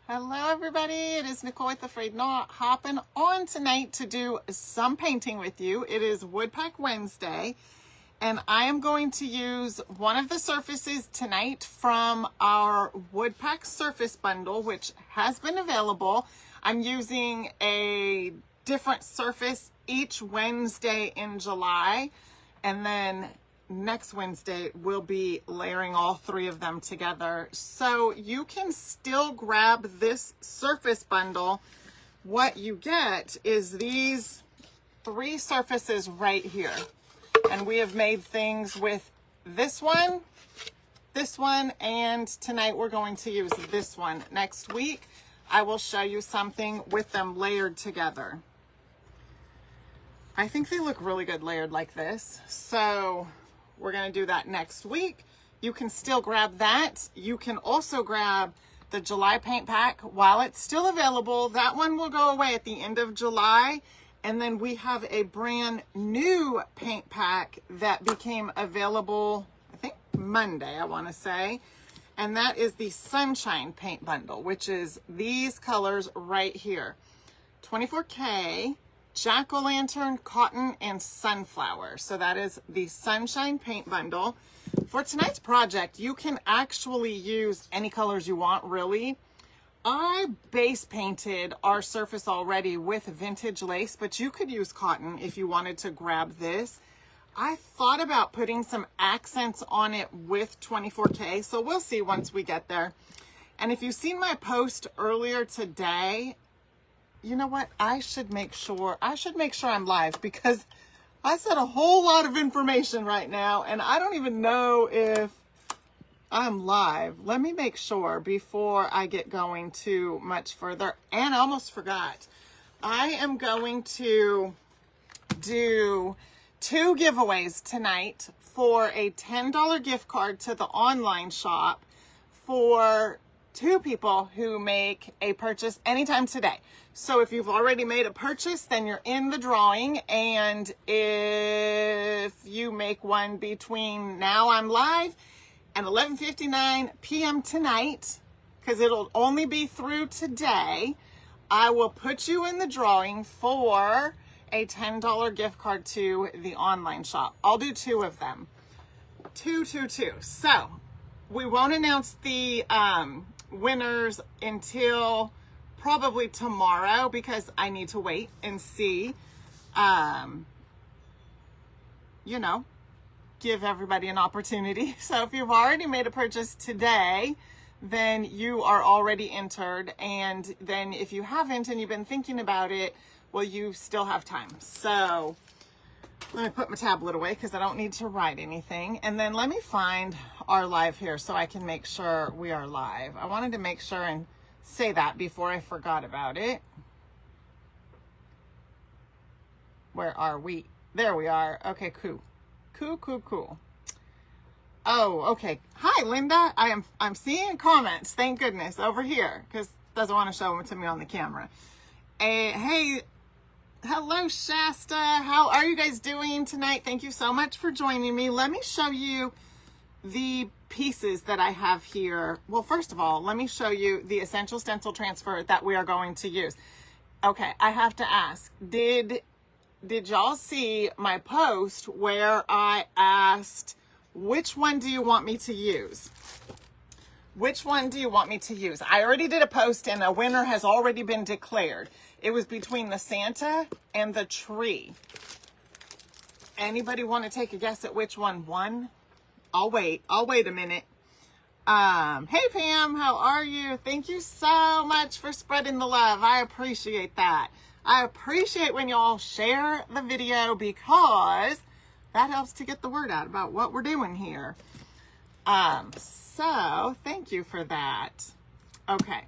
Hello everybody, it is Nicole with A-Frayed-Knot hopping on tonight to do some painting with you. It is Wood Pack Wednesday and I am going to use one of the surfaces tonight from our Wood Pack surface bundle, which has been available. I'm using a different surface each Wednesday in July, and then next Wednesday we'll be layering all three of them together. So you can still grab this surface bundle. What you get is these three surfaces right here. And we have made things with this one, and tonight we're going to use this one. Next week, I will show you something with them layered together. I think they look really good layered like this. So we're going to do that next week. You can still grab that. You can also grab the July paint pack while it's still available. That one will go away at the end of July. And then we have a brand new paint pack that became available, I think Monday, I want to say. And that is the Sunshine Paint Bundle, which is these colors right here. 24K, Jack-o'-lantern, cotton, and sunflower. So that is the Sunshine Paint Bundle. For tonight's project, you can actually use any colors you want, really. I base painted our surface already with vintage lace, but you could use cotton if you wanted to grab this. I thought about putting some accents on it with 24K, so we'll see once we get there. And if you've seen my post earlier today, you know what? I should make sure I'm live, because I said a whole lot of information right now, and I don't even know if I'm live. Let me make sure before I get going too much further. And I almost forgot. I am going to do 2 giveaways tonight for a $10 gift card to the online shop for 2 people who make a purchase anytime today. So if you've already made a purchase, then you're in the drawing. And if you make one between now I'm live and 11:59 p.m. tonight, because it'll only be through today, I will put you in the drawing for a $10 gift card to the online shop. I'll do 2 of them. 2. So we won't announce the winners until probably tomorrow, because I need to wait and see, you know, give everybody an opportunity. So if you've already made a purchase today, then you are already entered. And then if you haven't and you've been thinking about it, well, you still have time. So let me put my tablet away because I don't need to write anything. And then let me find our live here so I can make sure we are live. I wanted to make sure and say that before I forgot about it. Where are we? There we are. Okay, cool. Cool. Oh, okay. Hi, Linda. I'm seeing comments. Thank goodness over here, because doesn't want to show them to me on the camera. Hey, hello, Shasta. How are you guys doing tonight? Thank you so much for joining me. Let me show you the pieces that I have here. Well, first of all, let me show you the essential stencil transfer that we are going to use. Okay, I have to ask, did y'all see my post where I asked, which one do you want me to use? Which one do you want me to use? I already did a post and a winner has already been declared. It was between the Santa and the tree. Anybody want to take a guess at which one won? I'll wait a minute. Hey Pam, how are you? Thank you so much for spreading the love. I appreciate that. I appreciate when y'all share the video, because that helps to get the word out about what we're doing here. So thank you for that. Okay.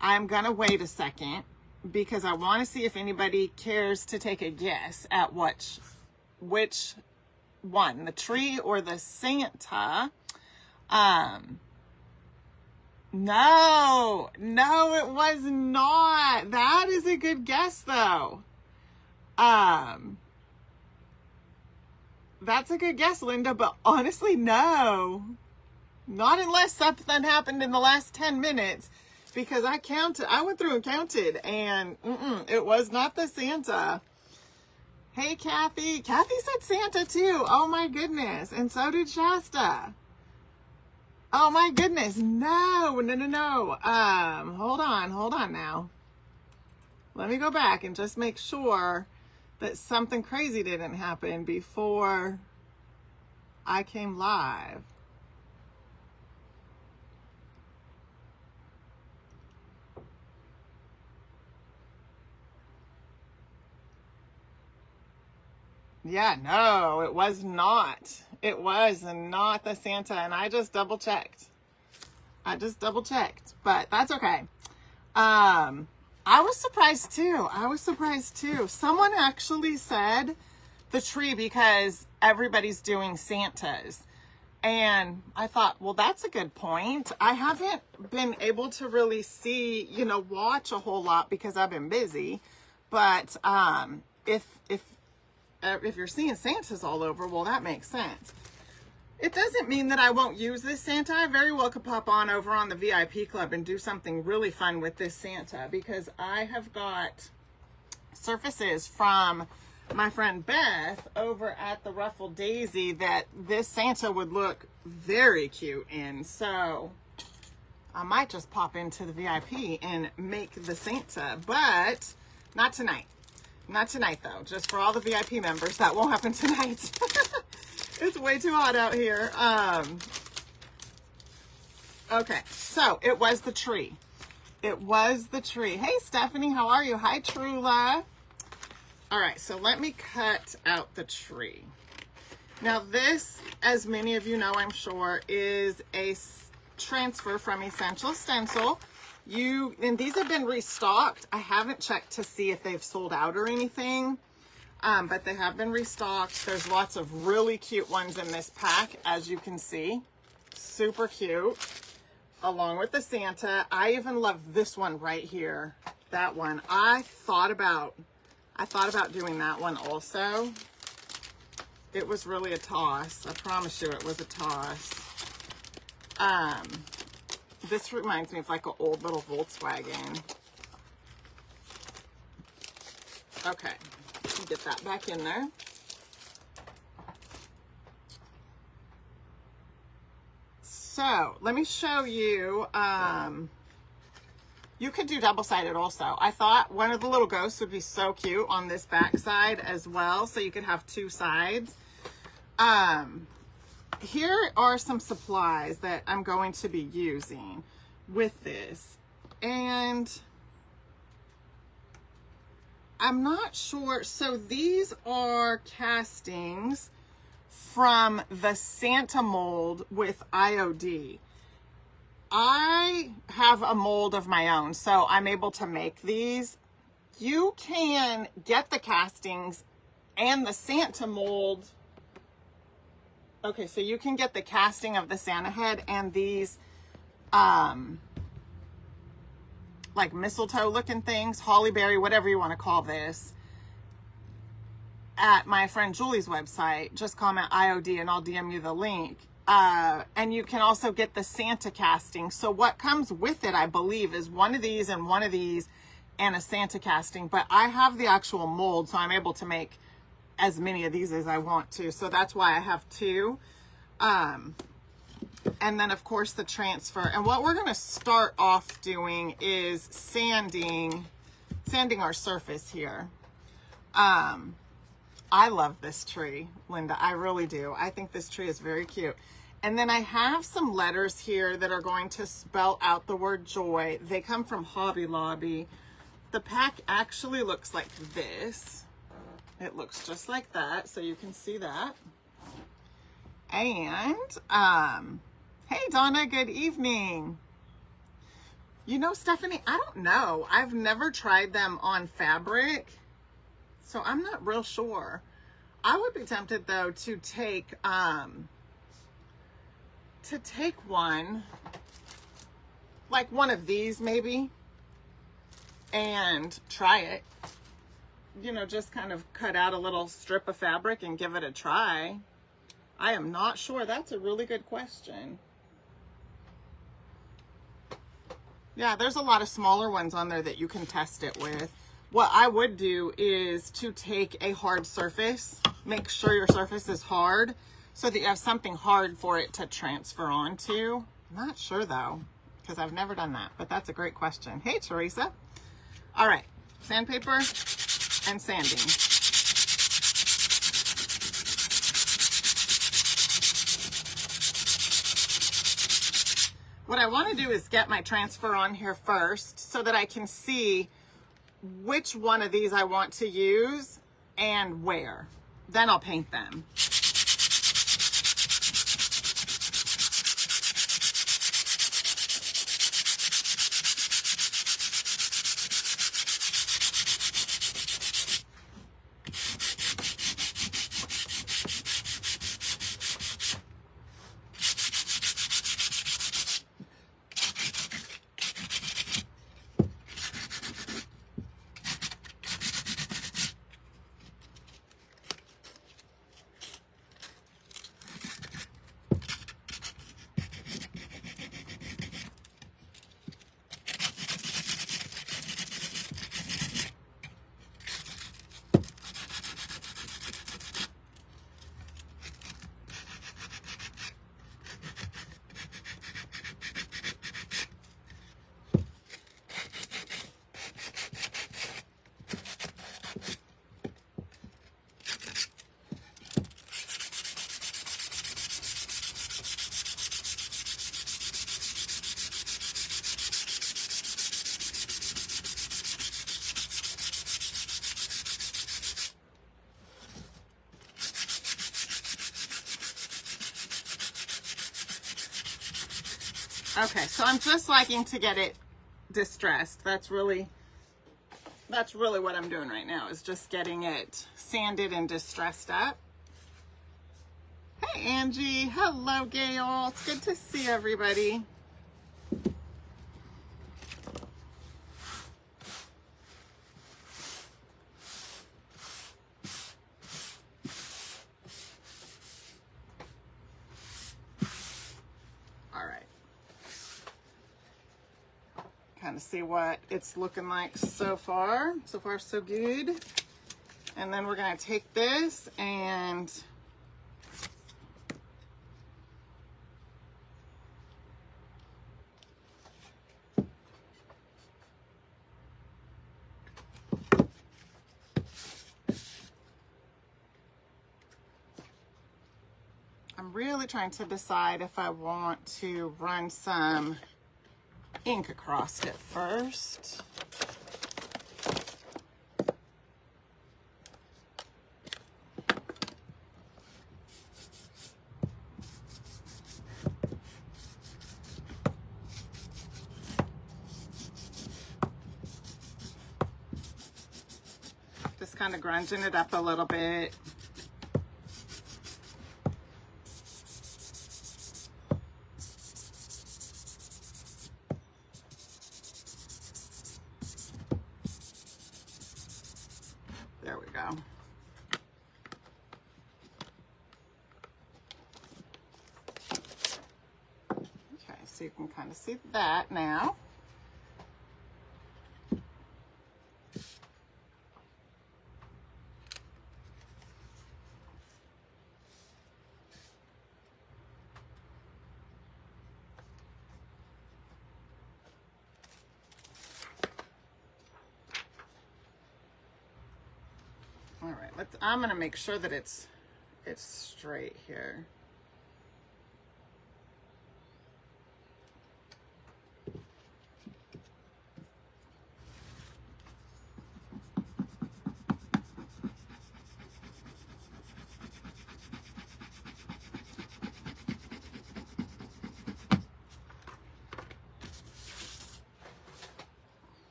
I'm going to wait a second because I want to see if anybody cares to take a guess at which one, the tree or the Santa. No, it was not. That is a good guess, though. That's a good guess, Linda, but honestly, no. Not unless something happened in the last 10 minutes. because I went through and counted, and it was not the Santa. Hey, Kathy. Kathy said Santa too. Oh my goodness. And so did Shasta. Oh my goodness. No. Hold on now. Let me go back and just make sure that something crazy didn't happen before I came live. Yeah, no, it was not. It was not the Santa, and I just double checked. But that's okay. I was surprised too. Someone actually said the tree because everybody's doing Santas. And I thought, well, that's a good point. I haven't been able to really see, watch a whole lot because I've been busy. But if you're seeing Santas all over, well, that makes sense. It doesn't mean that I won't use this Santa. I very well could pop on over on the VIP Club and do something really fun with this Santa, because I have got surfaces from my friend Beth over at the Ruffled Daisy that this Santa would look very cute in. So I might just pop into the VIP and make the Santa, but not tonight. Not tonight, though. Just for all the VIP members. That won't happen tonight. It's way too hot out here. Okay, so it was the tree. Hey, Stephanie, how are you? Hi, Trula. All right, so let me cut out the tree. Now, this, as many of you know, I'm sure, is a transfer from Essential Stencil. And these have been restocked. I haven't checked to see if they've sold out or anything, but they have been restocked. There's lots of really cute ones in this pack, as you can see. Super cute, along with the Santa. I even love this one right here. That one. I thought about doing that one also. It was really a toss. I promise you, it was a toss. This reminds me of like an old little Volkswagen. Okay, get that back in there. So let me show you. You could do double-sided also. I thought one of the little ghosts would be so cute on this back side as well, so you could have two sides. Here are some supplies that I'm going to be using with this, and I'm not sure. So these are castings from the Santa mold with IOD. I have a mold of my own, so I'm able to make these. You can get the castings and the Santa mold. Okay, so you can get the casting of the Santa head and these like mistletoe looking things, holly berry, whatever you want to call this, at my friend Julie's website. Just comment IOD and I'll DM you the link. And you can also get the Santa casting. So what comes with it, I believe, is one of these and a Santa casting. But I have the actual mold, so I'm able to make as many of these as I want to. So that's why I have two. And then, of course, the transfer. And what we're going to start off doing is sanding our surface here. I love this tree, Linda. I really do. I think this tree is very cute. And then I have some letters here that are going to spell out the word joy. They come from Hobby Lobby. The pack actually looks like this. It looks just like that, so you can see that. And, hey, Donna, good evening. You know, Stephanie, I don't know. I've never tried them on fabric, so I'm not real sure. I would be tempted, though, to take one, like one of these maybe, and try it. You know, just kind of cut out a little strip of fabric and give it a try. I am not sure. That's a really good question. Yeah, there's a lot of smaller ones on there that you can test it with. What I would do is to take a hard surface, make sure your surface is hard so that you have something hard for it to transfer onto. I'm not sure though, because I've never done that, but that's a great question. Hey, Teresa. All right, sandpaper and sanding. What I want to do is get my transfer on here first so that I can see which one of these I want to use and where. Then I'll paint them. Okay, so I'm just liking to get it distressed. That's really what I'm doing right now, is just getting it sanded and distressed up. Hey, Angie. Hello, Gail. It's good to see everybody. Kind of see what it's looking like so far. So far, so good. And then we're going to take this and I'm really trying to decide if I want to run some ink across it first. Just kind of grunging it up a little bit. There we go. Okay, so you can kind of see that now. All right, I'm gonna make sure that it's straight here.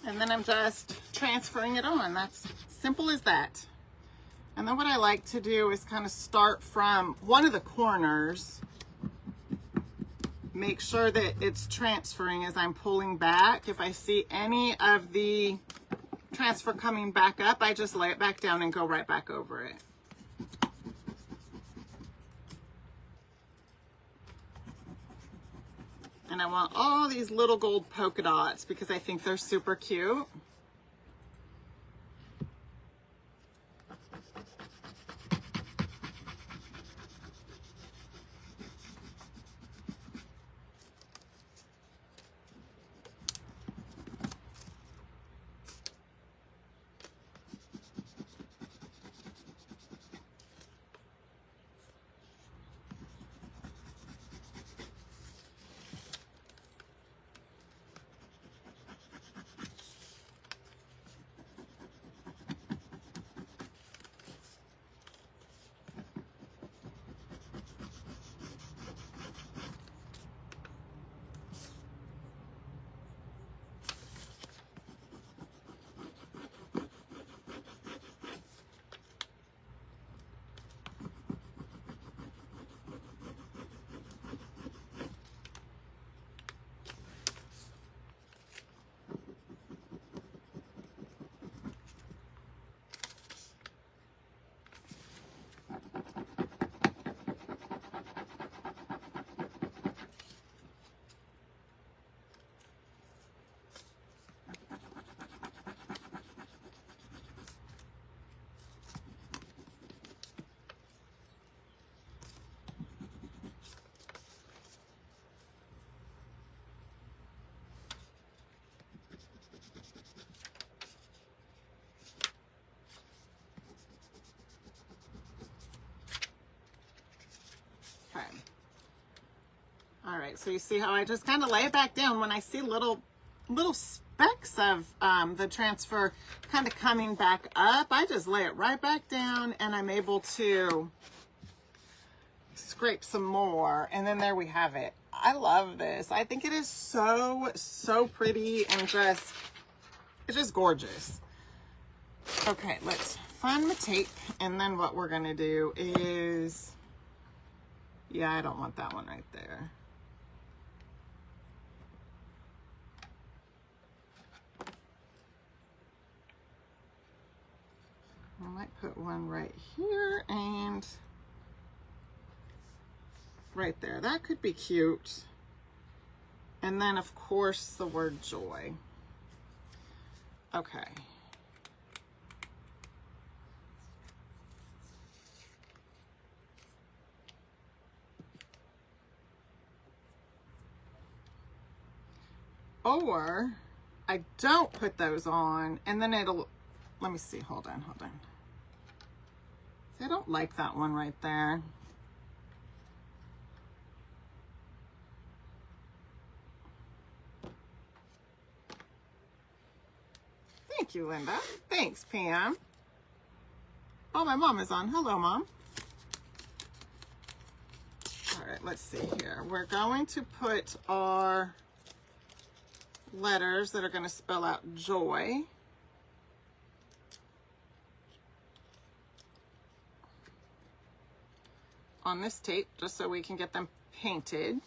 And then I'm just transferring it on. That's simple as that. And then what I like to do is kind of start from one of the corners make sure that it's transferring as I'm pulling back. If I see any of the transfer coming back up, I just lay it back down and go right back over it. And I want all these little gold polka dots because I think they're super cute. All right, so you see how I just kind of lay it back down when I see little specks of the transfer kind of coming back up. I just lay it right back down and I'm able to scrape some more. And then there we have it. I love this. I think it is so pretty and it's just gorgeous. Okay, let's find my tape. And then what we're gonna do is, yeah, I don't want that one right there. I might put one right here and right there. That could be cute. And then, of course, the word joy. Okay. Or I don't put those on and then it'll, let me see, hold on. See, I don't like that one right there. Thank you, Linda. Thanks, Pam. Oh, my mom is on. Hello, Mom. All right, let's see here. We're going to put our letters that are going to spell out joy. On this tape, just so we can get them painted.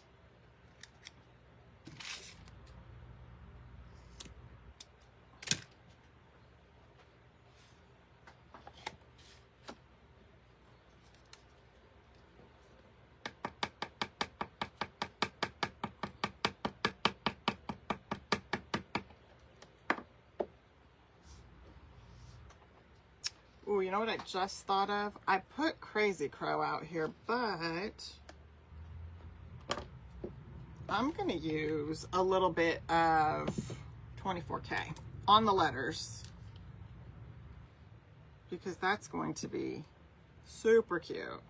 Oh, you know what I just thought of? I put Crazy Crow out here, but I'm going to use a little bit of 24K on the letters because that's going to be super cute.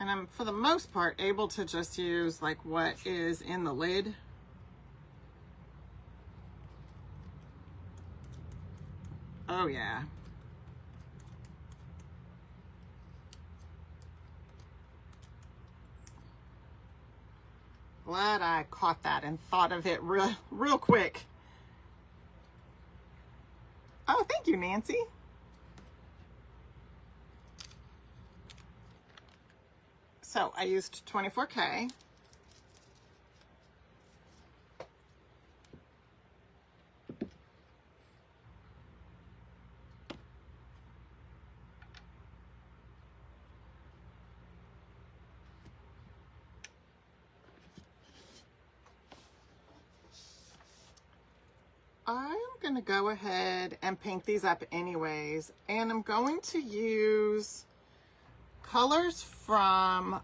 And I'm, for the most part, able to just use like what is in the lid. Oh yeah. Glad I caught that and thought of it real quick. Oh, thank you, Nancy. So I used 24K. I'm going to go ahead and paint these up anyways, and I'm going to use colors from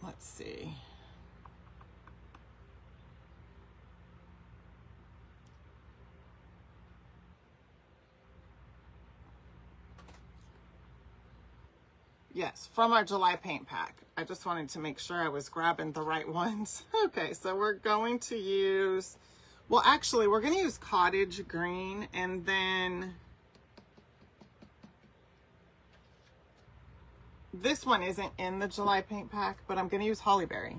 let's see. Yes, from our July paint pack. I just wanted to make sure I was grabbing the right ones. Okay, so we're going to use, well, actually, we're going to use cottage green, and then this one isn't in the July paint pack, but I'm going to use hollyberry.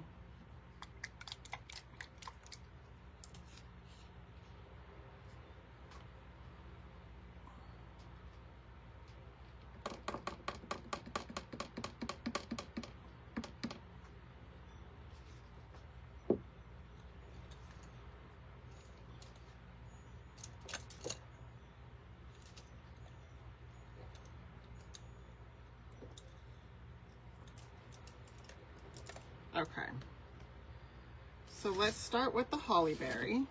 Okay, so let's start with the hollyberry.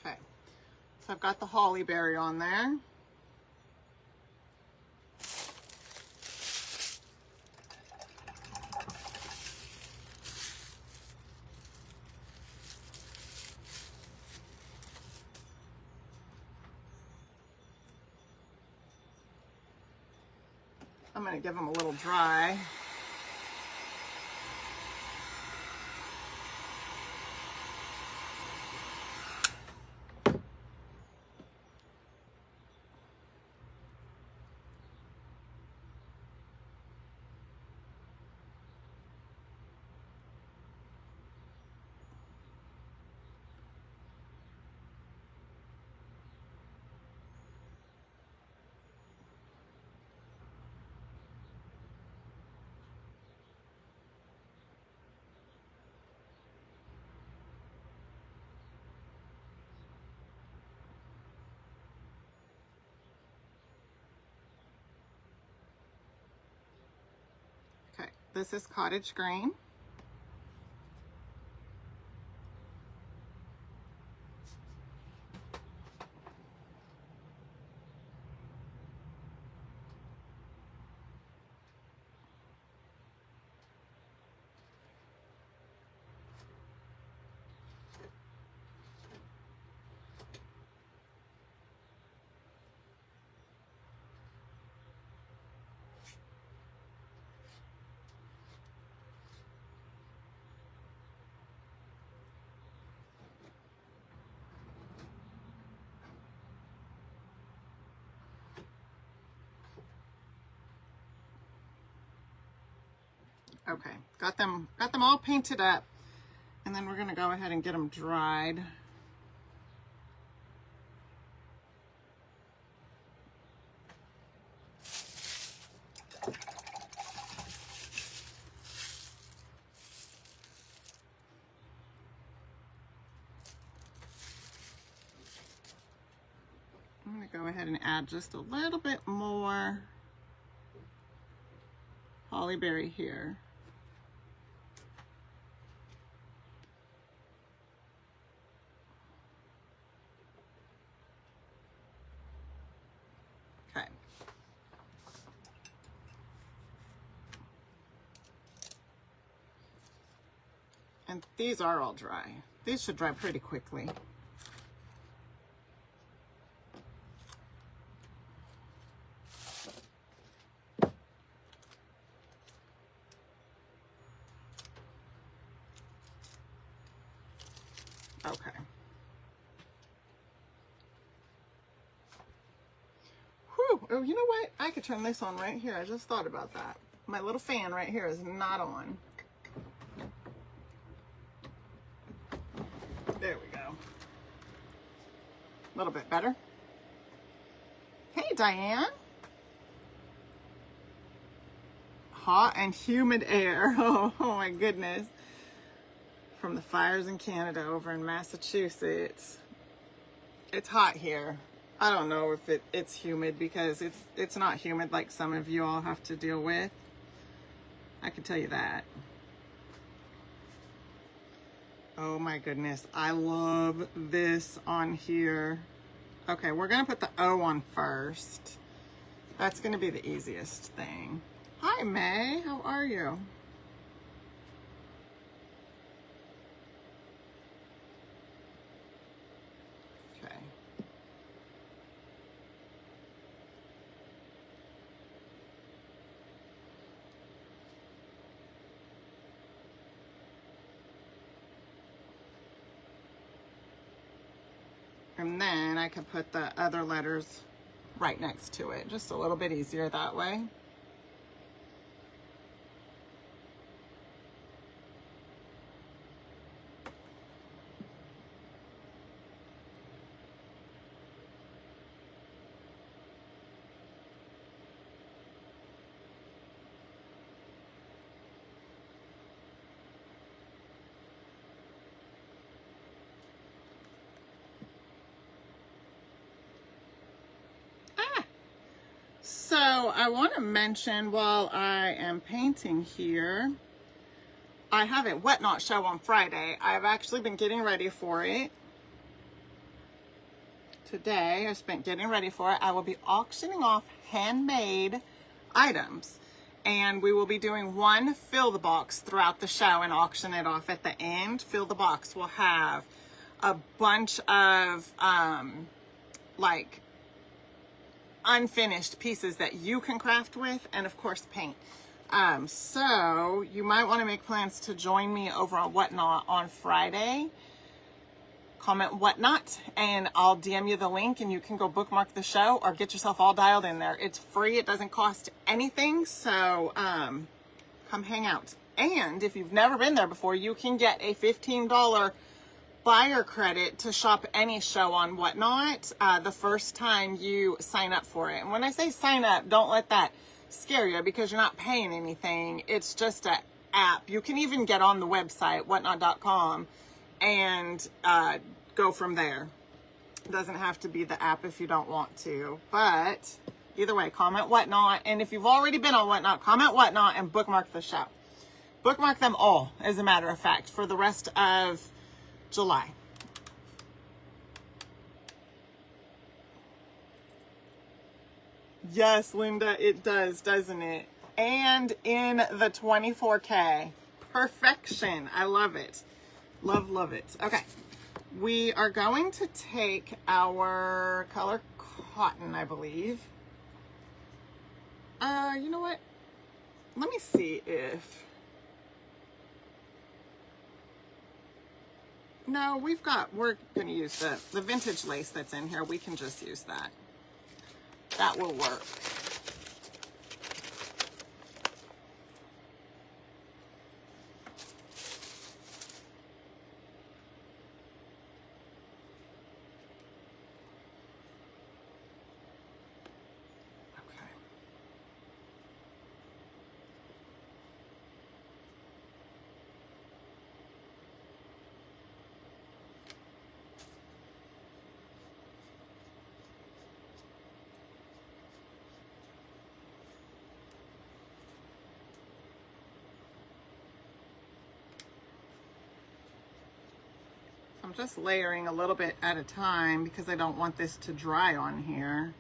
Okay, so I've got the hollyberry on there. I'm going to give them a little dry. Okay, this is cottage green. Okay, got them all painted up, and then we're going to go ahead and get them dried. I'm going to go ahead and add just a little bit more hollyberry here. And these are all dry. These should dry pretty quickly. Okay. Whew. Oh, you know what? I could turn this on right here. I just thought about that. My little fan right here is not on. There we go. A little bit better. Hey, Diane. Hot and humid air. Oh my goodness. From the fires in Canada over in Massachusetts. It's hot here. I don't know if it's humid because it's not humid like some of you all have to deal with. I can tell you that. Oh my goodness. I love this on here. Okay, we're going to put the O on first. That's going to be the easiest thing. Hi, May. How are you? Okay. And then I can put the other letters right next to it. Just a little bit easier that way. So I want to mention while I am painting here, I have a Whatnot show on Friday. I've actually been getting ready for it. Today I spent getting ready for it. I will be auctioning off handmade items, and we will be doing one fill the box throughout the show and auction it off at the end. Fill the box will have a bunch of like unfinished pieces that you can craft with, and of course paint. So you might want to make plans to join me over on Whatnot on Friday. Comment Whatnot and I'll DM you the link and you can go bookmark the show or get yourself all dialed in there. It's free. It doesn't cost anything. So come hang out. And if you've never been there before, you can get a $15 buyer credit to shop any show on Whatnot the first time you sign up for it. And when I say sign up, don't let that scare you because you're not paying anything. It's just an app. You can even get on the website, whatnot.com, and go from there. It doesn't have to be the app if you don't want to. But either way, comment Whatnot. And if you've already been on Whatnot, comment Whatnot and bookmark the show. Bookmark them all, as a matter of fact, for the rest of July. Yes, Linda, it does, doesn't it? And in the 24K. Perfection. I love it. Love, love it. Okay. We are going to take our color cotton, I believe. You know what? Let me see if... No, we're going to use the vintage lace that's in here. We can just use that. That will work. I'm just layering a little bit at a time because I don't want this to dry on here.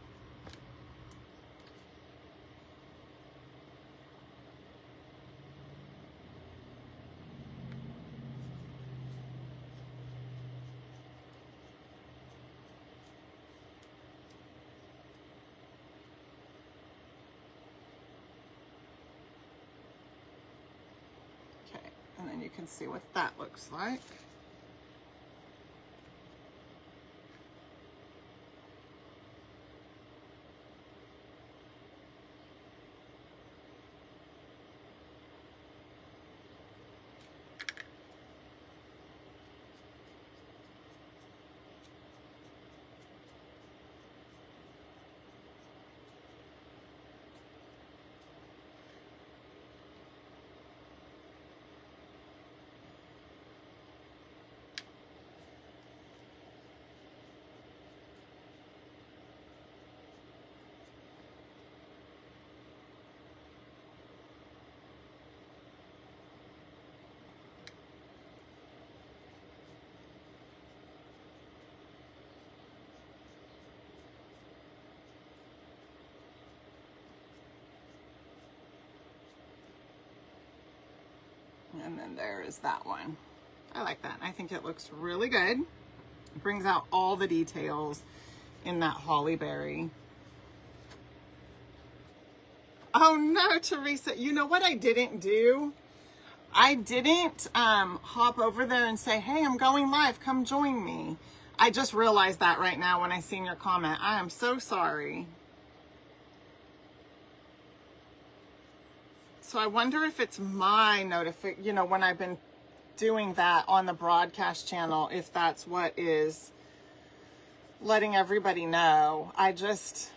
you can see what that looks like. And then there is that one. I like that. I think it looks really good. It brings out all the details in that holly berry. Oh no, Teresa, you know what I didn't do? I didn't hop over there and say, hey, I'm going live, come join me. I just realized that right now when I seen your comment. I am so sorry. So I wonder if it's my notification, you know, when I've been doing that on the broadcast channel, if that's what is letting everybody know. It just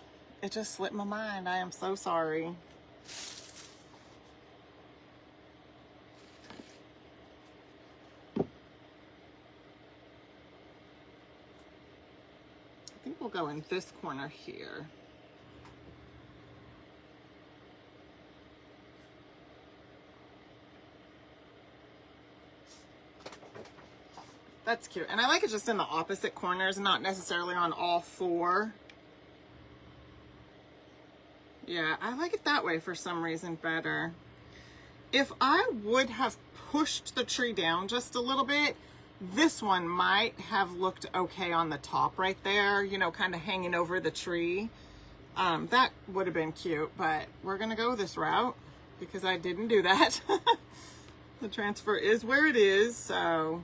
slipped my mind. I am so sorry. I think we'll go in this corner here. That's cute. And I like it just in the opposite corners, not necessarily on all four. Yeah, I like it that way for some reason better. If I would have pushed the tree down just a little bit, this one might have looked okay on the top right there, you know, kind of hanging over the tree. That would have been cute, but we're going to go this route because I didn't do that. The transfer is where it is, so...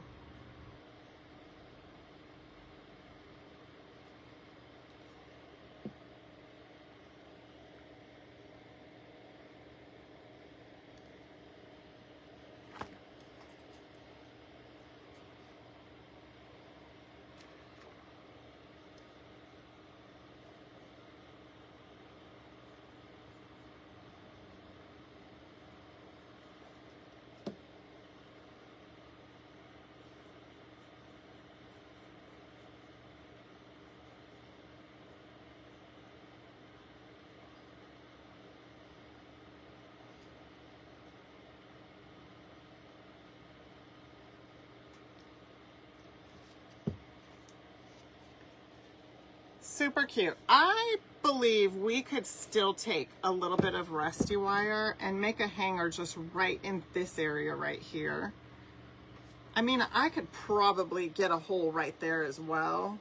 Super cute. I believe we could still take a little bit of rusty wire and make a hanger just right in this area right here. I mean, I could probably get a hole right there as well.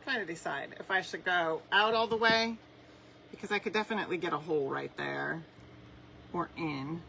Trying to decide if I should go out all the way, because I could definitely get a hole right there or in.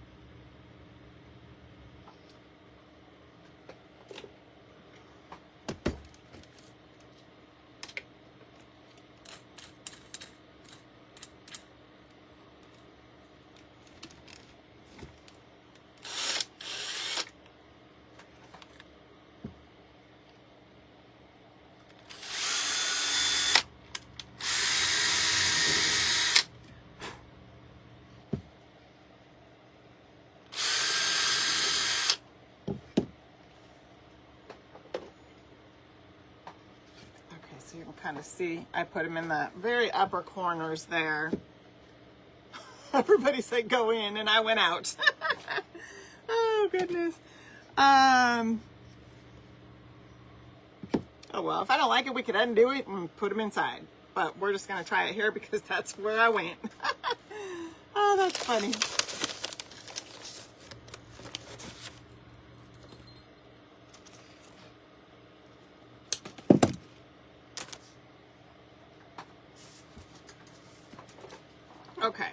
So you can kind of see, I put them in the very upper corners there. Everybody said go in and I went out. Oh goodness. Oh well, if I don't like it, we could undo it and put them inside. But we're just gonna try it here because that's where I went. Oh, that's funny. Okay.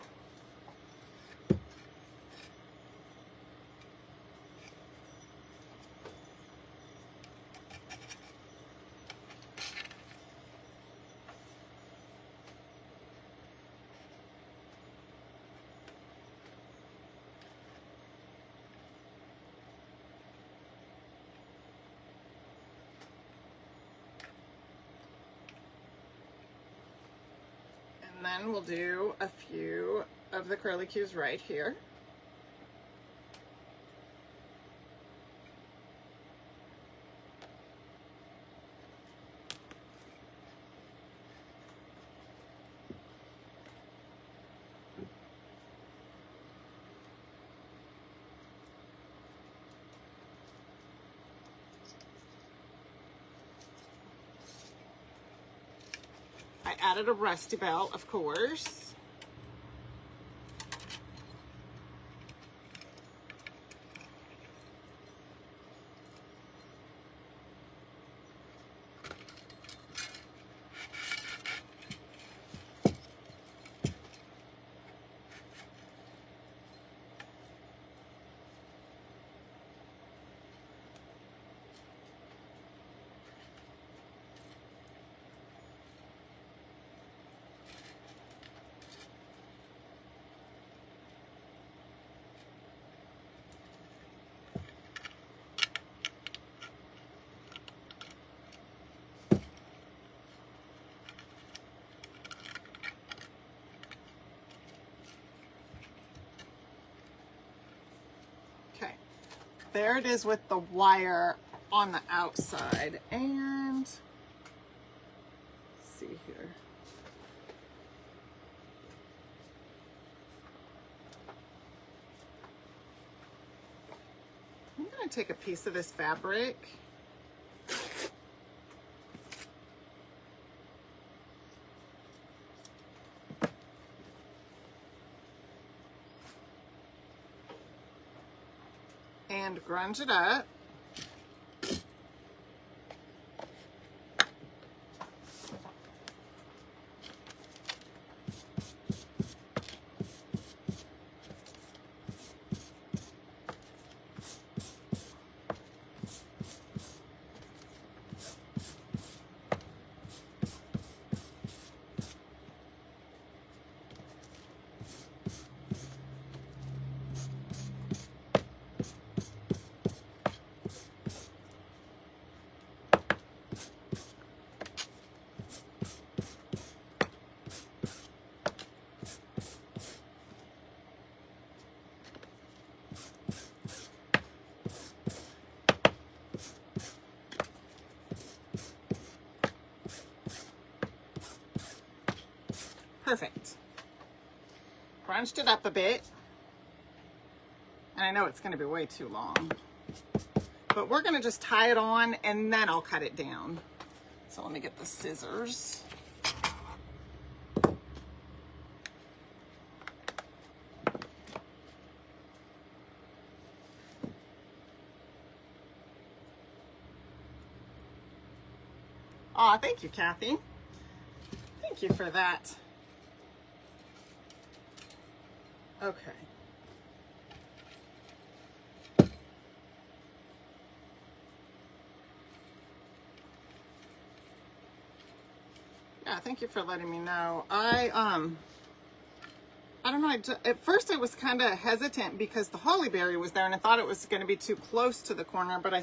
And then we'll do a few of the curlicues right here. I added a rusty belt, of course. Okay, there it is with the wire on the outside. And let's see here. I'm going to take a piece of this fabric and grunge it up. Perfect. Crunched it up a bit. And I know it's going to be way too long. But we're going to just tie it on and then I'll cut it down. So let me get the scissors. Aw, thank you, Kathy. Thank you for that. Okay. Yeah, thank you for letting me know. I don't know, at first I was kind of hesitant because the holly berry was there and I thought it was going to be too close to the corner, but I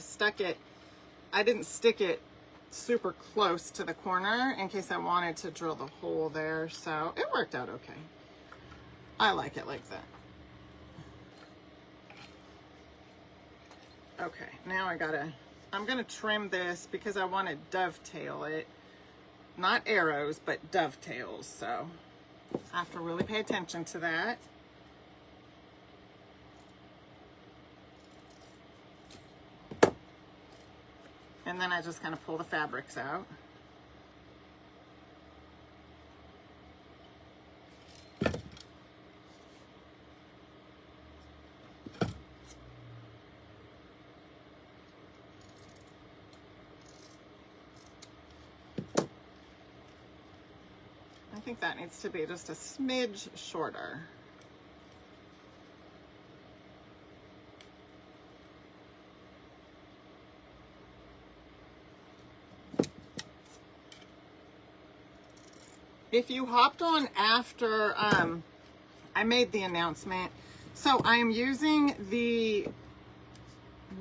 didn't stick it super close to the corner in case I wanted to drill the hole there, so it worked out okay. I like it like that. Okay, now I'm gonna trim this because I want to dovetail it. Not arrows, but dovetails, so I have to really pay attention to that. And then I just kind of pull the fabrics out. think that needs to be just a smidge shorter. If you hopped on after I made the announcement, so I am using the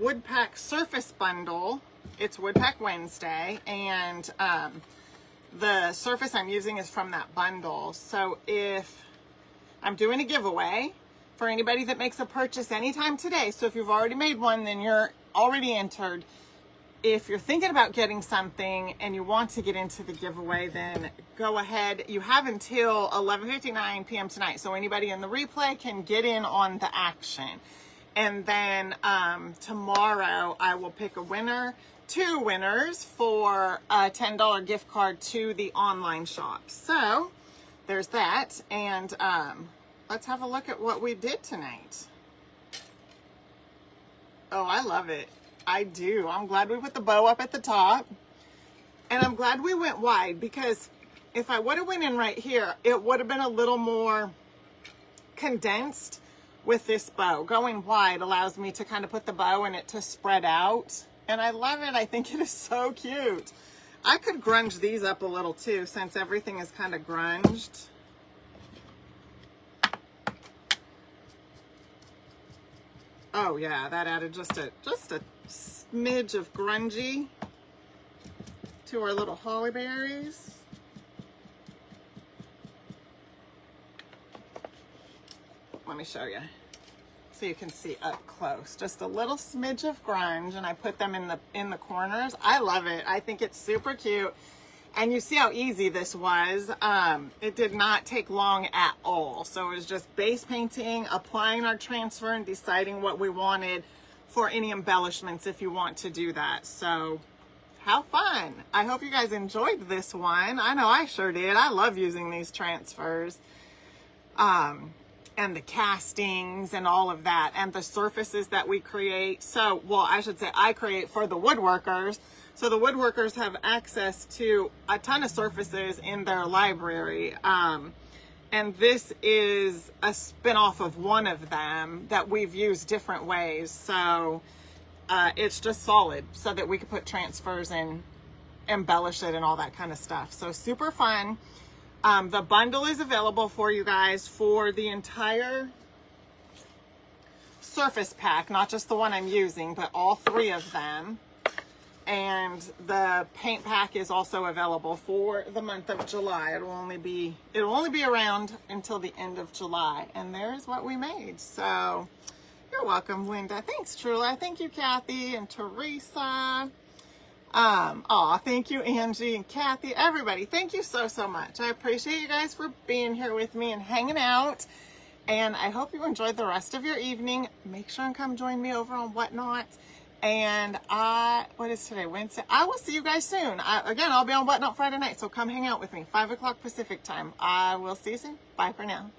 Wood Pack Surface Bundle. It's Wood Pack Wednesday, and the surface I'm using is from that bundle. So if I'm doing a giveaway for anybody that makes a purchase anytime today, so if you've already made one, then you're already entered. If you're thinking about getting something and you want to get into the giveaway, then go ahead. You have until 11:59 p.m. tonight, so anybody in the replay can get in on the action. And then tomorrow I will pick a winner, 2 winners for a $10 gift card to the online shop. So there's that. And let's have a look at what we did tonight. Oh, I love it. I do. I'm glad we put the bow up at the top. And I'm glad we went wide, because if I would have went in right here, it would have been a little more condensed with this bow. Going wide allows me to kind of put the bow in it to spread out. And I love it. I think it is so cute. I could grunge these up a little too, since everything is kind of grunged. Oh yeah, that added just a smidge of grungy to our little holly berries. Let me show you so you can see up close. Just a little smidge of grunge, and I put them in the corners. I love it. I think it's super cute. And you see how easy this was. It did not take long at all. So it was just base painting, applying our transfer, and deciding what we wanted for any embellishments if you want to do that. So how fun. I hope you guys enjoyed this one. I know I sure did. I love using these transfers. And the castings and all of that, and the surfaces that we create. So, well, I should say I create for the woodworkers. So the woodworkers have access to a ton of surfaces in their library. And this is a spin-off of one of them that we've used different ways. So it's just solid so that we could put transfers and embellish it and all that kind of stuff. So super fun. The bundle is available for you guys for the entire surface pack, not just the one I'm using, but all 3 of them. And the paint pack is also available for the month of July. It'll only be around until the end of July. And there's what we made. So you're welcome, Linda. Thanks, Trula. Thank you, Kathy and Teresa. Thank you, Angie and Kathy, everybody. Thank you so much. I appreciate you guys for being here with me and hanging out. And I hope you enjoyed the rest of your evening. Make sure and come join me over on Whatnot. And what is today? Wednesday. I will see you guys soon. Again, I'll be on Whatnot Friday night, so come hang out with me. 5 o'clock Pacific time. I will see you soon. Bye for now.